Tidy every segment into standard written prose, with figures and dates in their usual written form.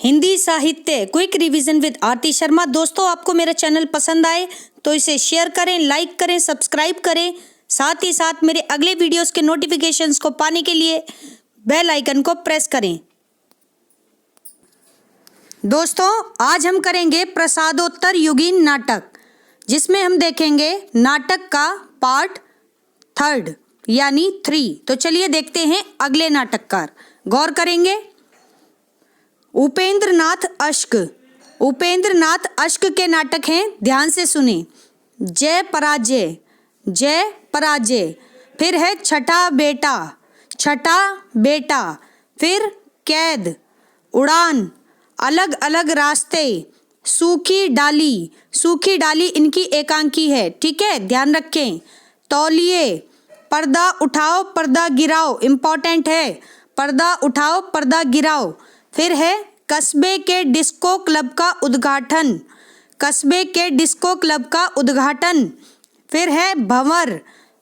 हिंदी साहित्य quick revision with आरती शर्मा। दोस्तों, आपको मेरा चैनल पसंद आए तो इसे शेयर करें, लाइक करें, सब्सक्राइब करें। साथ ही साथ मेरे अगले वीडियोस के नोटिफिकेशंस को पाने के लिए बेल आइकन को प्रेस करें। दोस्तों, आज हम करेंगे प्रसादोत्तर युगीन नाटक, जिसमें हम देखेंगे नाटक का पार्ट 3 यानी 3। तो चलिए देखते हैं अगले नाटककार। गौर करेंगे। उपेंद्र नाथ अश्क। उपेंद्र नाथ अश्क के नाटक हैं, ध्यान से सुने। जय पराजय, जय पराजय। फिर है छठा बेटा, छठा बेटा। फिर कैद, उड़ान, अलग अलग रास्ते, सूखी डाली। सूखी डाली इनकी एकांकी है, ठीक है, ध्यान रखें। तौलिए, पर्दा उठाओ पर्दा गिराओ, इंपॉर्टेंट है। पर्दा उठाओ पर्दा गिराओ। फिर है कस्बे के डिस्को क्लब का उद्घाटन, कस्बे के डिस्को क्लब का उद्घाटन। फिर है भंवर।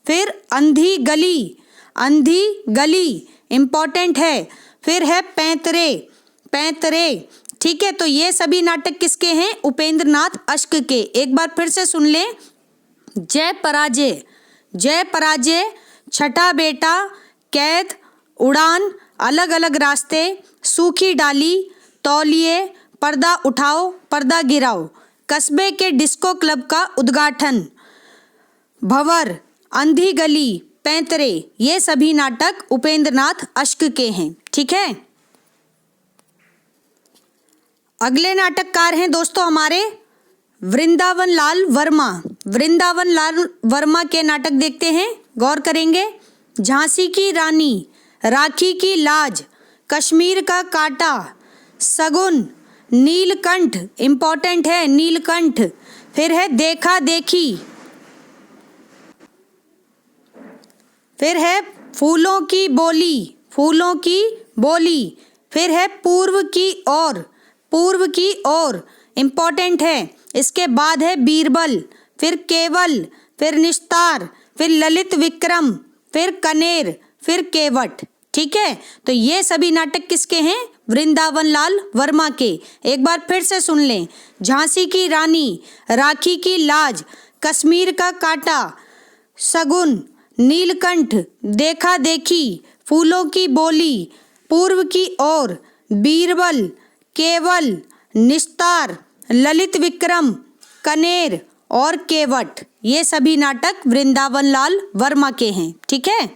फिर अंधी गली, अंधी गली इंपॉर्टेंट है। फिर है पैंतरे, पैंतरे, ठीक है। तो ये सभी नाटक किसके हैं? उपेंद्र नाथ अश्क के। एक बार फिर से सुन लें। जय पराजय, जय पराजय, छठा बेटा, कैद, उड़ान, अलग अलग रास्ते, सूखी डाली, तौलिए, पर्दा उठाओ पर्दा गिराओ, कस्बे के डिस्को क्लब का उद्घाटन, भंवर, अंधी गली, पैंतरे। ये सभी नाटक उपेंद्र नाथ अश्क के हैं, ठीक है। अगले नाटककार हैं दोस्तों हमारे वृंदावन लाल वर्मा। वृंदावन लाल वर्मा के नाटक देखते हैं, गौर करेंगे। झांसी की रानी, राखी की लाज, कश्मीर का कांटा, सगुन, नीलकंठ इंपॉर्टेंट है, नीलकंठ। फिर है देखा देखी। फिर है फूलों की बोली, फूलों की बोली। फिर है पूर्व की ओर, पूर्व की ओर इंपॉर्टेंट है। इसके बाद है बीरबल, फिर केवल, फिर निस्तार, फिर ललित विक्रम, फिर कनेर, फिर केवट, ठीक है। तो ये सभी नाटक किसके हैं? वृंदावन लाल वर्मा के। एक बार फिर से सुन लें। झांसी की रानी, राखी की लाज, कश्मीर का कांटा, सगुन, नीलकंठ, देखा देखी, फूलों की बोली, पूर्व की ओर, बीरबल, केवल, निस्तार, ललित विक्रम, कनेर और केवट। ये सभी नाटक वृंदावन लाल वर्मा के हैं, ठीक है।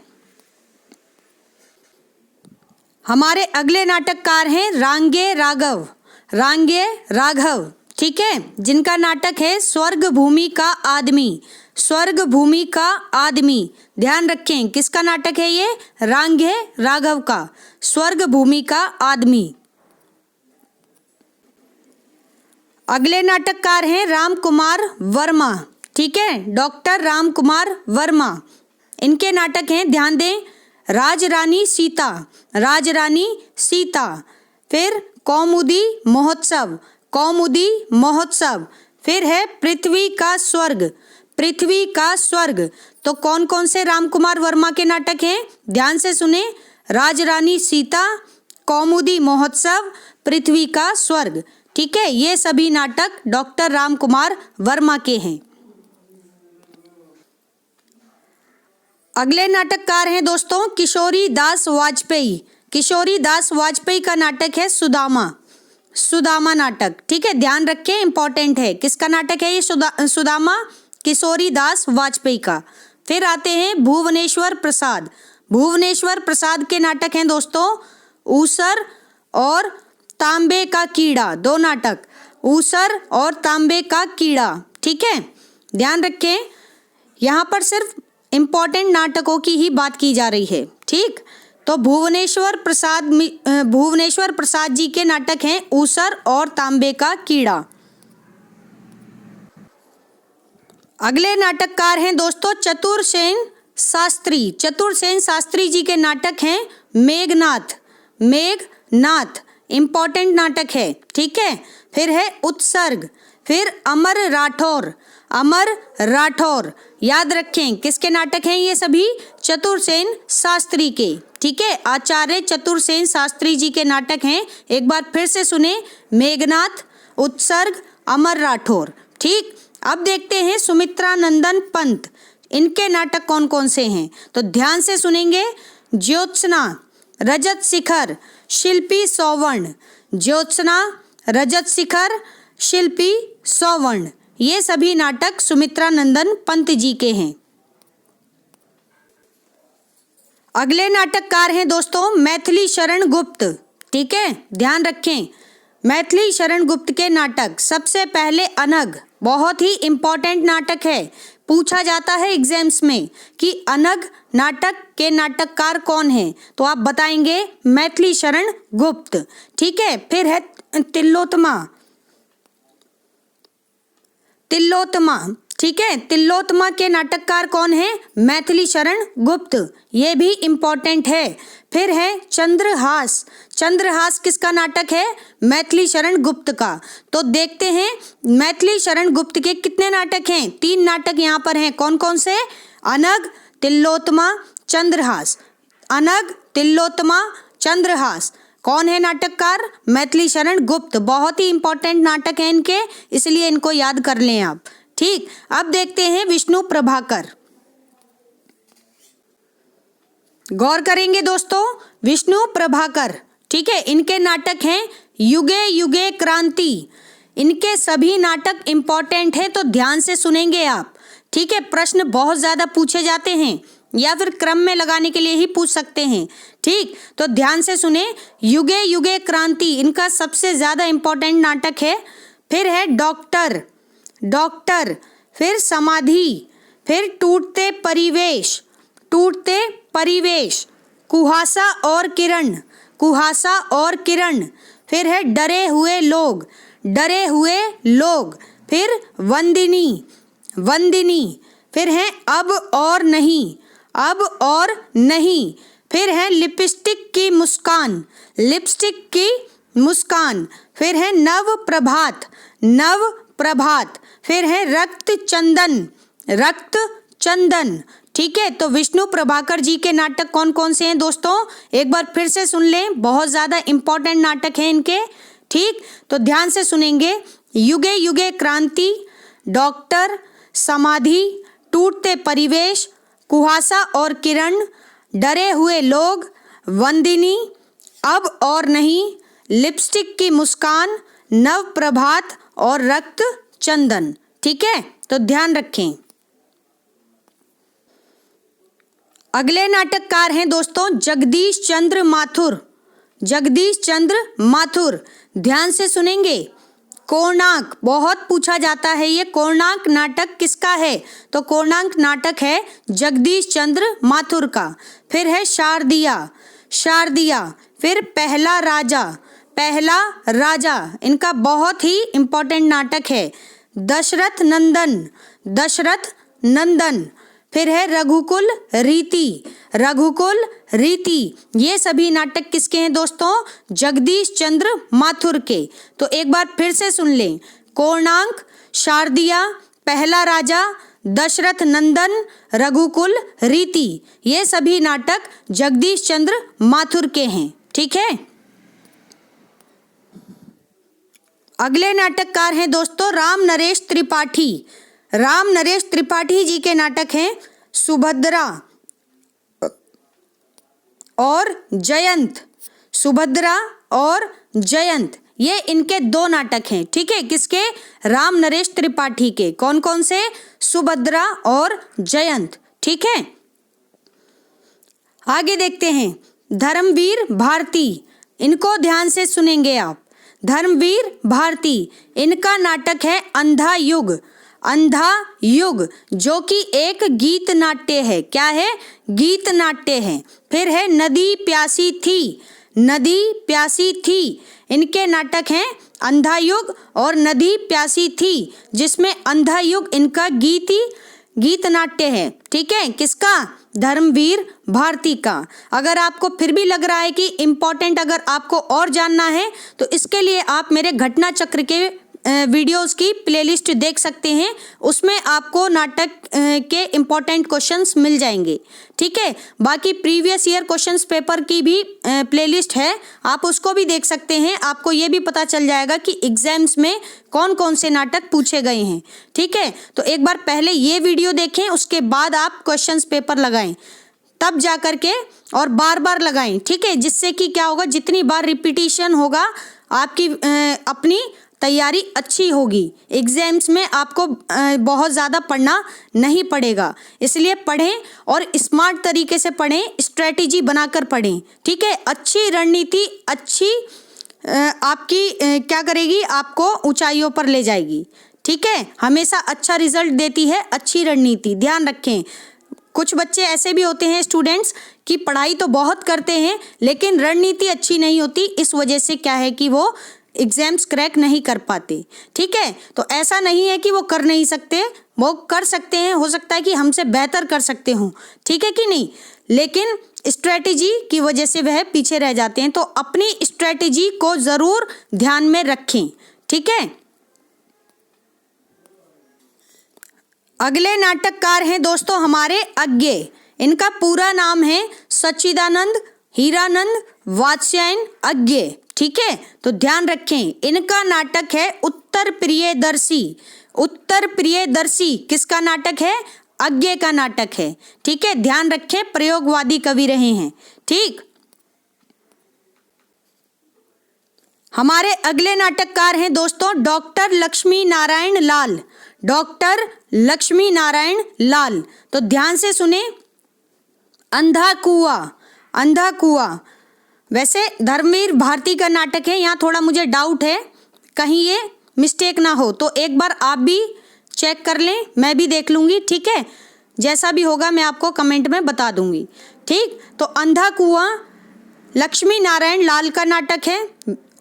हमारे अगले नाटककार हैं रांगे राघव, रांगे राघव, ठीक है, जिनका नाटक है स्वर्ग भूमि का आदमी, स्वर्ग भूमि का आदमी। ध्यान रखें, किसका नाटक है ये? रांगे राघव का, स्वर्ग भूमि का आदमी। अगले नाटककार हैं राम कुमार वर्मा, ठीक है, डॉक्टर राम कुमार वर्मा। इनके नाटक हैं, ध्यान दें। राजरानी सीता, राजरानी सीता। फिर कौमुदी महोत्सव, कौमुदी महोत्सव। फिर है पृथ्वी का स्वर्ग, पृथ्वी का स्वर्ग। तो कौन कौन से राम कुमार वर्मा के नाटक हैं? ध्यान से सुने। राजरानी सीता, कौमुदी महोत्सव, पृथ्वी का स्वर्ग, ठीक है। ये सभी नाटक डॉक्टर राम कुमार वर्मा के हैं। अगले नाटककार हैं दोस्तों किशोरी दास वाजपेयी। किशोरी दास वाजपेयी का नाटक है सुदामा, सुदामा नाटक, ठीक है, ध्यान रखें, इंपॉर्टेंट है। किसका नाटक है ये? सुदामा, किशोरी दास वाजपेयी का। फिर आते हैं भुवनेश्वर प्रसाद। भुवनेश्वर प्रसाद के नाटक हैं दोस्तों ऊसर और तांबे का कीड़ा, दो नाटक, ऊसर और तांबे का कीड़ा, ठीक है। ध्यान रखें, यहाँ पर सिर्फ इम्पॉर्टेंट नाटकों की ही बात की जा रही है, ठीक। तो भुवनेश्वर प्रसाद जी के नाटक हैं ऊसर और तांबे का कीड़ा। अगले नाटककार हैं दोस्तों चतुरसेन शास्त्री। चतुरसेन शास्त्री जी के नाटक हैं मेघनाथ, मेघनाथ इंपॉर्टेंट नाटक है, ठीक है। फिर है उत्सर्ग। फिर अमर राठौर, अमर राठौर। याद रखें, किसके नाटक हैं ये सभी? चतुरसेन शास्त्री के, ठीक है, आचार्य चतुरसेन शास्त्री जी के नाटक हैं। एक बार फिर से सुने, मेघनाथ, उत्सर्ग, अमर राठौर। ठीक, अब देखते हैं सुमित्रा नंदन पंत, इनके नाटक कौन कौन से हैं, तो ध्यान से सुनेंगे। ज्योत्सना, रजत शिखर, शिल्पी सौवर्ण, ज्योत्सना, रजत शिखर, शिल्पी सौवर्ण, ये सभी नाटक सुमित्रा नंदन पंत जी के हैं। अगले नाटककार हैं दोस्तों मैथिली शरण गुप्त। ठीक है, ध्यान रखें, मैथिली शरण गुप्त के नाटक सबसे पहले अनग, बहुत ही इम्पोर्टेंट नाटक है, पूछा जाता है एग्जाम्स में कि अनग नाटक के नाटककार कौन है, तो आप बताएंगे मैथिली शरण गुप्त। ठीक है, फिर है तिलोत्तमा, तिलोत्तमा। ठीक है, तिलोत्तमा के नाटककार कौन है, मैथिली शरण गुप्त, ये भी इम्पोर्टेंट है। फिर है चंद्रहास, चंद्रहास किसका नाटक है, मैथिली शरण गुप्त का। तो देखते हैं मैथिली शरण गुप्त के कितने नाटक हैं, 3 नाटक यहाँ पर हैं, कौन कौन से, अनग, तिलोत्तमा, चंद्रहास। अनग, तिलोत्तमा, चंद्रहास, कौन है नाटककार, मैथिली शरण गुप्त। बहुत ही इंपॉर्टेंट नाटक है इनके, इसलिए इनको याद कर लें आप। ठीक, अब देखते हैं विष्णु प्रभाकर। गौर करेंगे दोस्तों, विष्णु प्रभाकर, ठीक है, इनके नाटक हैं युगे युगे क्रांति। इनके सभी नाटक इंपॉर्टेंट है, तो ध्यान से सुनेंगे आप। ठीक है, प्रश्न बहुत ज़्यादा पूछे जाते हैं या फिर क्रम में लगाने के लिए ही पूछ सकते हैं। ठीक, तो ध्यान से सुने, युगे युगे क्रांति इनका सबसे ज़्यादा इंपॉर्टेंट नाटक है। फिर है डॉक्टर, डॉक्टर, फिर समाधि, फिर टूटते परिवेश, टूटते परिवेश, कुहासा और किरण, कुहासा और किरण, फिर है डरे हुए लोग, डरे हुए लोग, फिर वंदिनी, वंदिनी, फिर है अब और नहीं, अब और नहीं, फिर है लिपस्टिक की मुस्कान, लिपस्टिक की मुस्कान, फिर है नव प्रभात, नव प्रभात, फिर है रक्त चंदन, रक्त चंदन। ठीक है, तो विष्णु प्रभाकर जी के नाटक कौन कौन से हैं दोस्तों, एक बार फिर से सुन लें, बहुत ज़्यादा इंपॉर्टेंट नाटक हैं इनके। ठीक, तो ध्यान से सुनेंगे, युगे युगे क्रांति, डॉक्टर, समाधि, टूटते परिवेश, कुहासा और किरण, डरे हुए लोग, वंदिनी, अब और नहीं, लिपस्टिक की मुस्कान, नव प्रभात और रक्त चंदन। ठीक है, तो ध्यान रखें। अगले नाटककार हैं दोस्तों जगदीश चंद्र माथुर, जगदीश चंद्र माथुर, ध्यान से सुनेंगे। कोणार्क बहुत पूछा जाता है, ये कोणार्क नाटक किसका है, तो कोणार्क नाटक है जगदीश चंद्र माथुर का। फिर है शारदिया, शारदिया, फिर पहला राजा, पहला राजा, इनका बहुत ही इंपॉर्टेंट नाटक है। दशरथ नंदन, दशरथ नंदन, फिर है रघुकुल रीति, रघुकुल रीति, ये सभी नाटक किसके हैं दोस्तों, जगदीश चंद्र माथुर के। तो एक बार फिर से सुन लें, कोणार्क, शारदिया, पहला राजा, दशरथ नंदन, रघुकुल रीति, ये सभी नाटक जगदीश चंद्र माथुर के हैं। ठीक है, अगले नाटककार हैं दोस्तों राम नरेश त्रिपाठी, राम नरेश त्रिपाठी जी के नाटक हैं सुभद्रा और जयंत, सुभद्रा और जयंत, ये इनके 2 नाटक हैं। ठीक है, किसके, राम नरेश त्रिपाठी के, कौन कौन से, सुभद्रा और जयंत। ठीक है, आगे देखते हैं धर्मवीर भारती, इनको ध्यान से सुनेंगे आप। धर्मवीर भारती, इनका नाटक है अंधा युग, अंधा युग, जो कि एक गीत नाट्य है। क्या है, गीत नाट्य है। फिर है नदी प्यासी थी, नदी प्यासी थी, इनके नाटक हैं अंधा युग और नदी प्यासी थी, जिसमें अंधा युग इनका गीत नाट्य है। ठीक है, किसका, धर्मवीर भारती का। अगर आपको फिर भी लग रहा है कि इम्पोर्टेंट अगर आपको और जानना है तो इसके लिए आप मेरे घटना चक्र के वीडियोस की प्लेलिस्ट देख सकते हैं, उसमें आपको नाटक के इम्पोर्टेंट क्वेश्चंस मिल जाएंगे। ठीक है, बाकी प्रीवियस ईयर क्वेश्चंस पेपर की भी प्लेलिस्ट है, आप उसको भी देख सकते हैं। आपको ये भी पता चल जाएगा कि एग्जाम्स में कौन कौन से नाटक पूछे गए हैं। ठीक है, तो एक बार पहले ये वीडियो देखें, उसके बाद आप क्वेश्चंस पेपर लगाएं, तब जा कर के, और बार बार लगाएं। ठीक है, जिससे कि क्या होगा, जितनी बार रिपीटिशन होगा आपकी अपनी तैयारी अच्छी होगी। एग्जाम्स में आपको बहुत ज़्यादा पढ़ना नहीं पड़ेगा, इसलिए पढ़ें और स्मार्ट तरीके से पढ़ें, स्ट्रेटेजी बनाकर पढ़ें। ठीक है, अच्छी रणनीति अच्छी आपकी क्या करेगी, आपको ऊंचाइयों पर ले जाएगी। ठीक है, हमेशा अच्छा रिजल्ट देती है अच्छी रणनीति, ध्यान रखें। कुछ बच्चे ऐसे भी होते हैं स्टूडेंट्स कि पढ़ाई तो बहुत करते हैं लेकिन रणनीति अच्छी नहीं होती, इस वजह से क्या है कि वो एग्जाम्स क्रैक नहीं कर पाते। ठीक है, तो ऐसा नहीं है कि वो कर नहीं सकते, वो कर सकते हैं, हो सकता है कि हमसे बेहतर कर सकते हों। ठीक है कि नहीं, लेकिन स्ट्रेटेजी की वजह से वह पीछे रह जाते हैं। तो अपनी स्ट्रेटेजी को ज़रूर ध्यान में रखें। ठीक है, अगले नाटककार हैं दोस्तों हमारे अज्ञे। इनका पूरा नाम है सच्चिदानंद हीरानंद वात्स्यायन अज्ञे। ठीक है, तो ध्यान रखें, इनका नाटक है उत्तर प्रियदर्शी। उत्तर प्रियदर्शी किसका नाटक है, अज्ञे का नाटक है। ठीक है, ध्यान रखें, प्रयोगवादी कवि रहे हैं। ठीक, हमारे अगले नाटककार हैं दोस्तों डॉक्टर लक्ष्मी नारायण लाल। डॉक्टर लक्ष्मी नारायण लाल, तो ध्यान से सुने। अंधा कुआं। अंधा कुआं वैसे धर्मवीर भारती का नाटक है, यहाँ थोड़ा मुझे डाउट है, कहीं ये मिस्टेक ना हो, तो एक बार आप भी चेक कर लें, मैं भी देख लूँगी। ठीक है, जैसा भी होगा मैं आपको कमेंट में बता दूँगी। ठीक, तो अंधा कुआं लक्ष्मी नारायण लाल का नाटक है,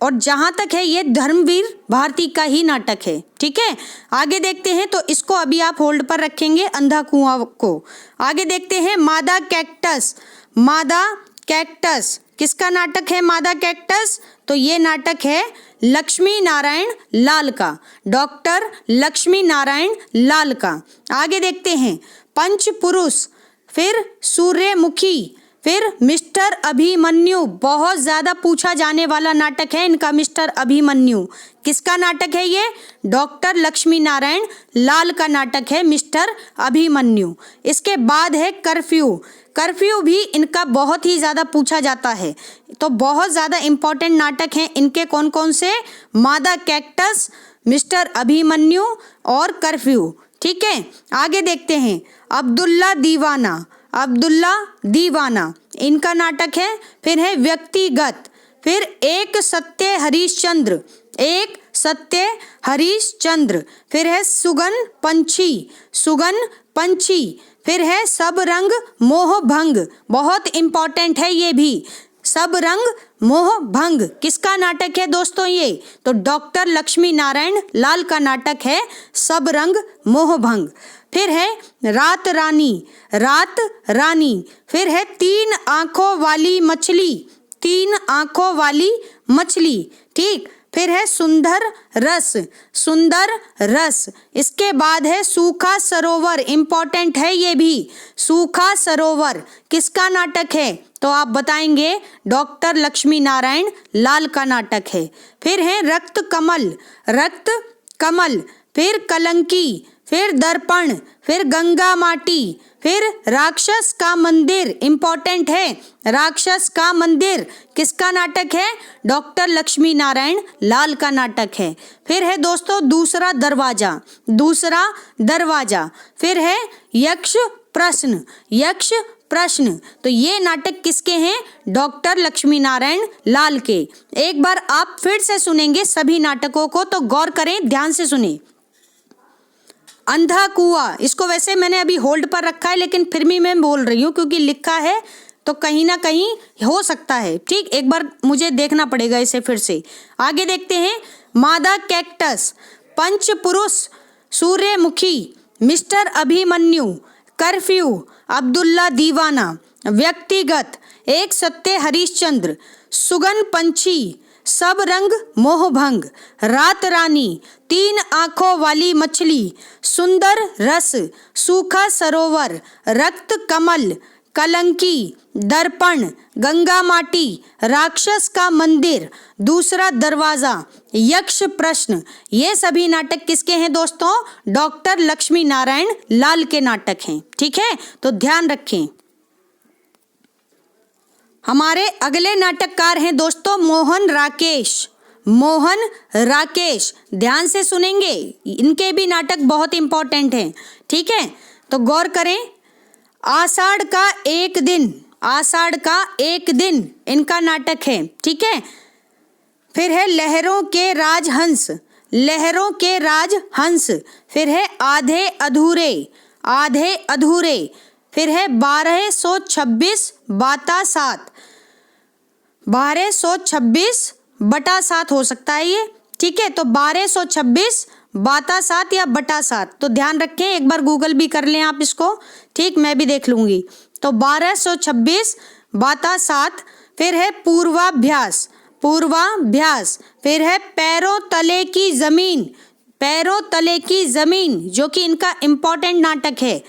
और जहाँ तक है ये धर्मवीर भारती का ही नाटक है। ठीक है, आगे देखते हैं, तो इसको अभी आप होल्ड पर रखेंगे अंधा कुआं को। आगे देखते हैं मादा कैक्टस। मादा कैक्टस किसका नाटक है, मादा कैक्टस, तो ये नाटक है लक्ष्मी नारायण लाल का, डॉक्टर लक्ष्मी नारायण लाल का। आगे देखते हैं पंच पुरुष, फिर सूर्यमुखी, फिर मिस्टर अभिमन्यु। बहुत ज़्यादा पूछा जाने वाला नाटक है इनका मिस्टर अभिमन्यु। किसका नाटक है ये, डॉक्टर लक्ष्मी नारायण लाल का नाटक है मिस्टर अभिमन्यु। इसके बाद है कर्फ्यू। कर्फ्यू भी इनका बहुत ही ज़्यादा पूछा जाता है, तो बहुत ज़्यादा इम्पोर्टेंट नाटक हैं इनके। कौन कौन से, मादा कैक्टस, मिस्टर अभिमन्यु और कर्फ्यू। ठीक है, आगे देखते हैं अब्दुल्ला दीवाना। अब्दुल्ला दीवाना इनका नाटक है। फिर है व्यक्तिगत, फिर एक सत्य हरिश्चंद्र, एक सत्य हरिश्चंद्र, फिर है सुगन पंछी, सुगन पंछी, फिर है सब रंग मोह भंग। बहुत इंपॉर्टेंट है ये भी, सब रंग मोह भंग किसका नाटक है दोस्तों, ये तो डॉक्टर लक्ष्मी नारायण लाल का नाटक है सब रंग मोह भंग। फिर है रात रानी, रात रानी, फिर है तीन आंखों वाली मछली, तीन आंखों वाली मछली। ठीक, फिर है सुंदर रस, सुंदर रस। इसके बाद है सूखा सरोवर, इंपॉर्टेंट है ये भी, सूखा सरोवर किसका नाटक है, तो आप बताएंगे डॉक्टर लक्ष्मी नारायण लाल का नाटक है। फिर है रक्त कमल, रक्त कमल, फिर कलंकी, फिर दर्पण, फिर गंगा माटी, फिर राक्षस का मंदिर, इंपॉर्टेंट है, राक्षस का मंदिर किसका नाटक है, डॉक्टर लक्ष्मी नारायण लाल का नाटक है। फिर है दोस्तों दूसरा दरवाजा, दूसरा दरवाजा, फिर है यक्ष प्रश्न, यक्ष प्रश्न, तो ये नाटक किसके हैं, डॉक्टर लक्ष्मी नारायण लाल के। एक बार आप फिर से सुनेंगे सभी नाटकों को, तो गौर करें, ध्यान से सुने। अंधा कुआं, इसको वैसे मैंने अभी होल्ड पर रखा है लेकिन फिर भी मैं बोल रही हूँ क्योंकि लिखा है तो कहीं ना कहीं हो सकता है। ठीक, एक बार मुझे देखना पड़ेगा इसे फिर से। आगे देखते हैं मादा कैक्टस, पंच पुरुष, सूर्यमुखी, मिस्टर अभिमन्यु, कर्फ्यू, अब्दुल्ला दीवाना, व्यक्तिगत, एक सत्य हरिश्चंद्र, सुगन पंछी, सब रंग मोहभंग, रात रानी, तीन आंखों वाली मछली, सुंदर रस, सूखा सरोवर, रक्त कमल, कलंकी, दर्पण, गंगा माटी, राक्षस का मंदिर, दूसरा दरवाजा, यक्ष प्रश्न। ये सभी नाटक किसके हैं दोस्तों? डॉक्टर लक्ष्मी नारायण लाल के नाटक हैं। ठीक है, तो ध्यान रखें। हमारे अगले नाटककार हैं दोस्तों मोहन राकेश। मोहन राकेश, ध्यान से सुनेंगे, इनके भी नाटक बहुत इंपॉर्टेंट हैं। ठीक है, तो गौर करें। आषाढ़ का एक दिन, आषाढ़ का एक दिन इनका नाटक है। ठीक है, फिर है लहरों के राजहंस, लहरों के राजहंस, फिर है आधे अधूरे, आधे अधूरे, फिर है 1226 बाता 7, 1226 बटा 7 हो सकता है ये। ठीक है, तो 1226 बाता 7 या बटा 7, तो ध्यान रखें, एक बार गूगल भी कर लें आप इसको। ठीक, मैं भी देख लूंगी। तो 1226 बाता 7, फिर है पूर्वाभ्यास, पूर्वाभ्यास, फिर है पैरों तले की जमीन, पैरों तले की जमीन, जो कि इनका इंपॉर्टेंट नाटक है,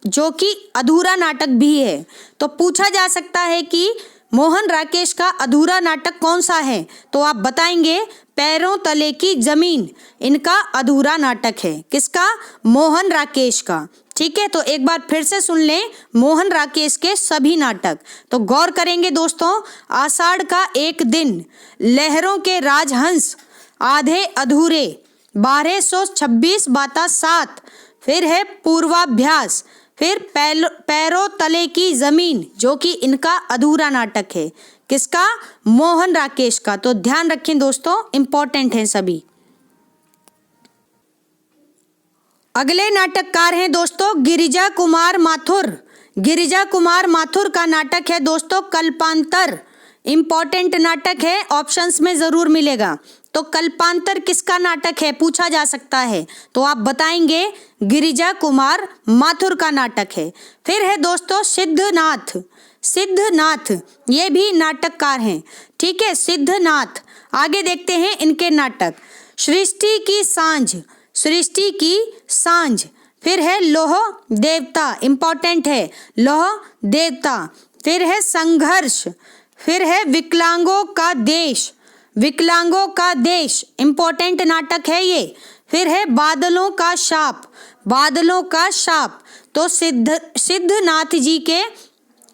जो कि अधूरा नाटक भी है। तो पूछा जा सकता है कि मोहन राकेश का अधूरा नाटक कौन सा है, तो आप बताएंगे पैरों तले की जमीन इनका अधूरा नाटक है। किसका? मोहन राकेश का। ठीक है, तो एक बार फिर से सुन लें मोहन राकेश के सभी नाटक। तो गौर करेंगे दोस्तों, आषाढ़ का एक दिन, लहरों के राजहंस, आधे अधूरे, 1226 बाता 7, फिर है पूर्वाभ्यास, फिर पैरों तले की जमीन, जो कि इनका अधूरा नाटक है। किसका? मोहन राकेश का। तो ध्यान रखें दोस्तों, इंपॉर्टेंट हैं सभी। अगले नाटककार हैं दोस्तों गिरिजा कुमार माथुर। गिरिजा कुमार माथुर का नाटक है दोस्तों कल्पांतर। इंपॉर्टेंट नाटक है, ऑप्शंस में जरूर मिलेगा। तो कल्पांतर किसका नाटक है, पूछा जा सकता है, तो आप बताएंगे गिरिजा कुमार माथुर का नाटक है। फिर है दोस्तों सिद्धनाथ। सिद्धनाथ ये भी नाटककार हैं। ठीक है, सिद्धनाथ। आगे देखते हैं इनके नाटक। सृष्टि की सांझ, सृष्टि की सांझ, फिर है लौह देवता, इंपॉर्टेंट है, लौह देवता, फिर है संघर्ष, फिर है विकलांगों का देश, विकलांगों का देश, इंपॉर्टेंट नाटक है ये, फिर है बादलों का शाप, बादलों का शाप। तो सिद्धनाथ जी के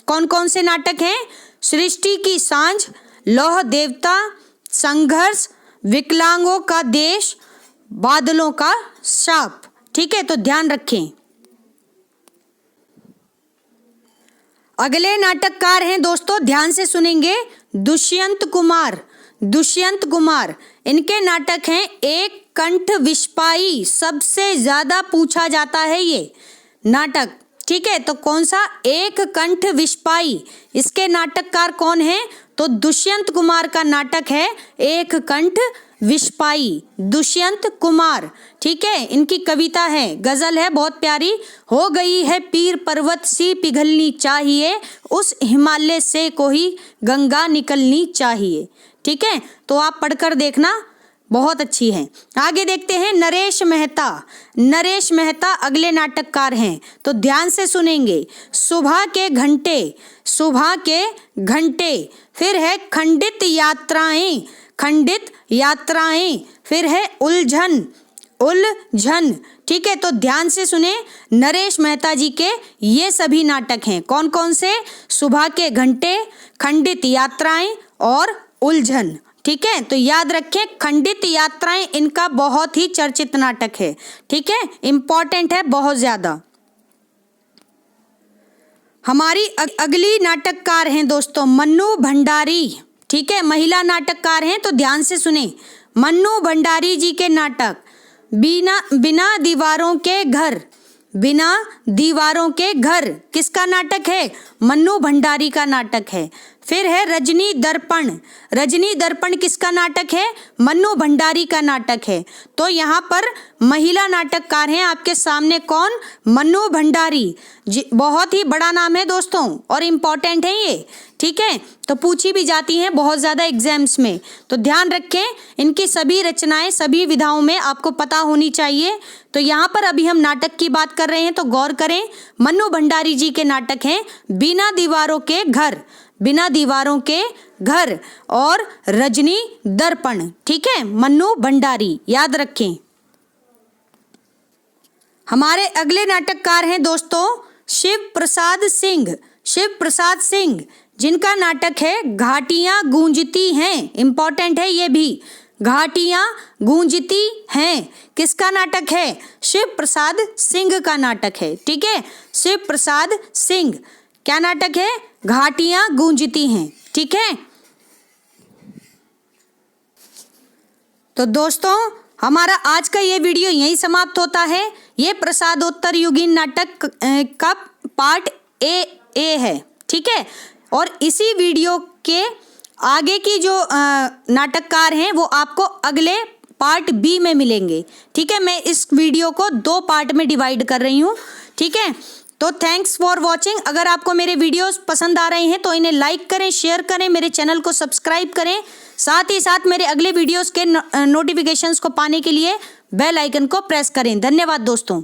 कौन कौन से नाटक हैं? सृष्टि की सांझ, लौह देवता, संघर्ष, विकलांगों का देश, बादलों का शाप। ठीक है, तो ध्यान रखें। अगले नाटककार हैं दोस्तों, ध्यान से सुनेंगे, दुष्यंत कुमार। दुष्यंत कुमार, इनके नाटक हैं एक कंठ विस्पाई, सबसे ज्यादा पूछा जाता है ये नाटक। ठीक है, तो कौन सा? एक कंठ विस्पाई। इसके नाटककार कौन हैं? तो दुष्यंत कुमार का नाटक है एक कंठ विस्पाई, दुष्यंत कुमार। ठीक है, इनकी कविता है, गजल है बहुत प्यारी। हो गई है पीर पर्वत सी पिघलनी चाहिए, उस हिमालय से कोई गंगा निकलनी चाहिए। ठीक है, तो आप पढ़कर देखना, बहुत अच्छी है। आगे देखते हैं नरेश मेहता। नरेश मेहता अगले नाटककार हैं, तो ध्यान से सुनेंगे। सुबह के घंटे, सुबह के घंटे, फिर है खंडित यात्राएं, खंडित यात्राएं, फिर है उलझन, उलझन। ठीक है, तो ध्यान से सुने, नरेश मेहता जी के ये सभी नाटक हैं। कौन कौन से? सुबह के घंटे, खंडित यात्राएं और उलझन। ठीक है, तो याद रखें, खंडित यात्राएं इनका बहुत ही चर्चित नाटक है। ठीक है, इंपॉर्टेंट है बहुत ज्यादा। हमारी अगली नाटककार हैं दोस्तों मन्नू भंडारी। ठीक है, महिला नाटककार हैं, तो ध्यान से सुने। मन्नू भंडारी जी के नाटक बिना दीवारों के घर, बिना दीवारों के घर किसका नाटक है? मन्नू भंडारी का नाटक है। फिर है रजनी दर्पण। रजनी दर्पण किसका नाटक है? मन्नू भंडारी का नाटक है। तो यहाँ पर महिला नाटककार हैं आपके सामने कौन? मन्नू भंडारी। बहुत ही बड़ा नाम है दोस्तों और इम्पॉर्टेंट है ये, ठीक है। तो पूछी भी जाती हैं बहुत ज़्यादा एग्जाम्स में, तो ध्यान रखें इनकी सभी रचनाएं सभी विधाओं में आपको पता होनी चाहिए। तो यहाँ पर अभी हम नाटक की बात कर रहे हैं तो गौर करें, मन्नू भंडारी जी के नाटक हैं बिना दीवारों के घर, बिना दीवारों के घर और रजनी दर्पण, ठीक है, मन्नू भंडारी, याद रखें। हमारे अगले नाटककार हैं दोस्तों शिव प्रसाद सिंह। शिव प्रसाद सिंह जिनका नाटक है घाटियां गूंजती हैं, इंपॉर्टेंट है ये भी, घाटियां गूंजती हैं। किसका नाटक है? शिव प्रसाद सिंह का नाटक है, ठीक है। शिव प्रसाद सिंह क्या नाटक है? घाटियां गूंजती हैं, ठीक है। तो दोस्तों हमारा आज का ये वीडियो यहीं समाप्त होता है। ये प्रसादोत्तर युगीन नाटक का पार्ट ए है, ठीक है। और इसी वीडियो के आगे की जो नाटककार हैं वो आपको अगले पार्ट बी में मिलेंगे, ठीक है। मैं इस वीडियो को 2 पार्ट में डिवाइड कर रही हूँ, ठीक है। तो थैंक्स फॉर वॉचिंग। अगर आपको मेरे वीडियोस पसंद आ रहे हैं तो इन्हें लाइक करें, शेयर करें, मेरे चैनल को सब्सक्राइब करें। साथ ही साथ मेरे अगले वीडियोस के नोटिफिकेशंस को पाने के लिए बेल आइकन को प्रेस करें। धन्यवाद दोस्तों।